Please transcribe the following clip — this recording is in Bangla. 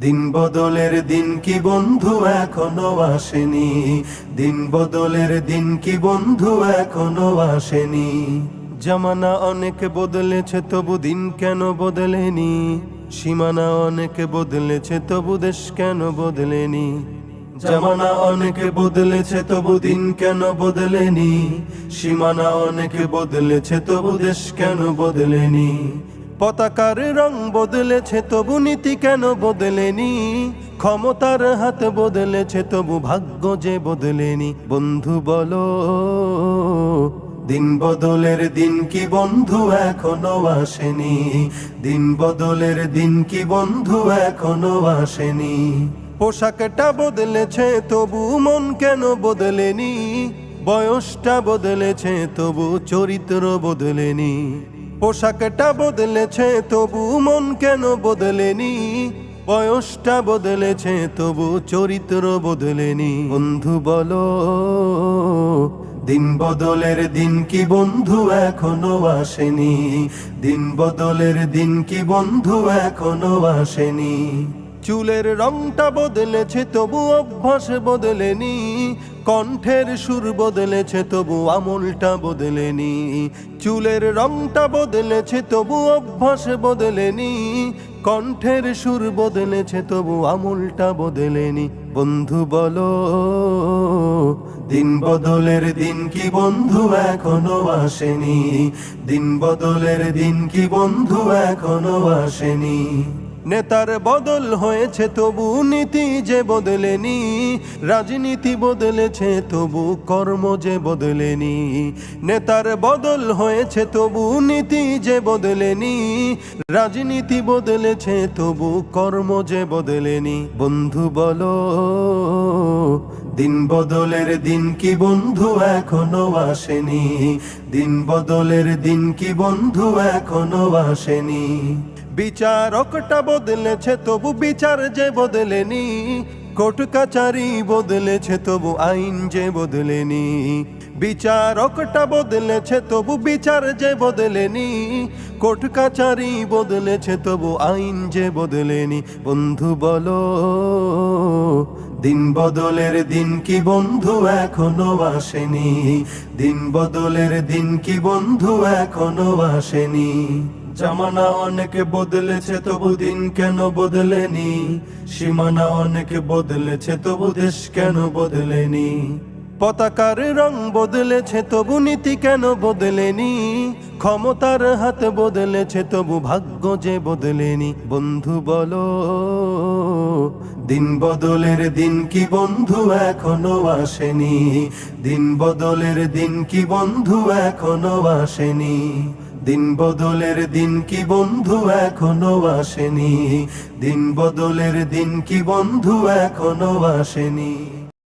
দিন বদলের দিন কি বন্ধু এখনো আসেনি, দিন বদলের দিন কি বন্ধু এখনো আসেনি। জামানা অনেক বদলেছে তবু দিন কেন বদলেনি, সীমানা অনেক বদলেছে তবু দেশ কেন বদলেনি। জামানা অনেক বদলেছে তবু দিন কেন বদলেনি, সীমানা অনেক বদলেছে তবু দেশ কেন বদলেনি। পতাকার রং বদলেছে তবু নীতি কেন বদলেনি, ক্ষমতার হাত বদলেছে তবু ভাগ্য যে বদলেনি। বন্ধু বলো, দিন বদলের দিন কি বন্ধু এখনো আসেনি, দিন বদলের দিন কি বন্ধু এখনো আসেনি। পোশাকটা বদলেছে তবু মন কেন বদলেনি, বয়সটা বদলেছে তবু চরিত্র বদলেনি। পোশাকটা বদলেছে তবু মন কেন বদলেনি, বয়সটা বদলেছে তবু চরিত্র বদলেনি। বন্ধু বলো, দিন বদলের দিন কি বন্ধু এখনো আসেনি, দিন বদলের দিন কি বন্ধু এখনো আসেনি। চুলের রংটা বদলেছে তবু অভ্যাস বদলেনি, কণ্ঠের সুর বদলেছে তবু আমলটা বদলেনি। চুলের রংটা বদলেছে তবু অভ্যাস বদলেনি, কণ্ঠের সুর বদলেছে তবু আমলটা বদলেনি। বন্ধু বলো, দিন বদলের দিন কি বন্ধু এখনো আসেনি, দিন বদলের দিন কি বন্ধু এখনো আসেনি। নেতার বদল হয়েছে তবু নীতি যে বদলেনি, রাজনীতি বদলেছে তবু কর্ম যে বদলেনি। নেতার বদল হয়েছে তবু নীতি যে বদলেনি, রাজনীতি বদলেছে তবু কর্ম যে বদলেনি। বন্ধু বলো, দিন বদলের দিন কি বন্ধু এখনো আসেনি, দিন বদলের দিন কি বন্ধু এখনো আসেনি। বিচারকটা বদলেছে তবু বিচার যে বদলেনি, কোর্ট কাচারি বদলেছে তবু আইন যে বদলেনি। বিচারকটা বদলেছে তবু বিচার যে বদলেনি, কোর্ট কাচারি বদলেছে তবু আইন যে বদলেনি। বন্ধু বলো, দিন বদলের দিন কি বন্ধু এখনো আসেনি, দিন বদলের দিন কি বন্ধু এখনো আসেনি। জামানা অনেক বদলেছে তবু দিন কেন বদলেনি, সীমানা অনেক বদলেছে তবু দেশ কেন বদলেনি। পতাকার রং বদলেছে তবু নীতি কেন বদলেনি, ক্ষমতার হাত বদলেছে তবু ভাগ্য যে বদলেনি। বন্ধু বলো, দিন বদলের দিন কি বন্ধু এখনো আসেনি, দিন বদলের দিন কি বন্ধু এখনো আসেনি। দিন বদলের দিন কি বন্ধু এখনো আসেনি, দিন বদলের দিন কি বন্ধু এখনো আসেনি।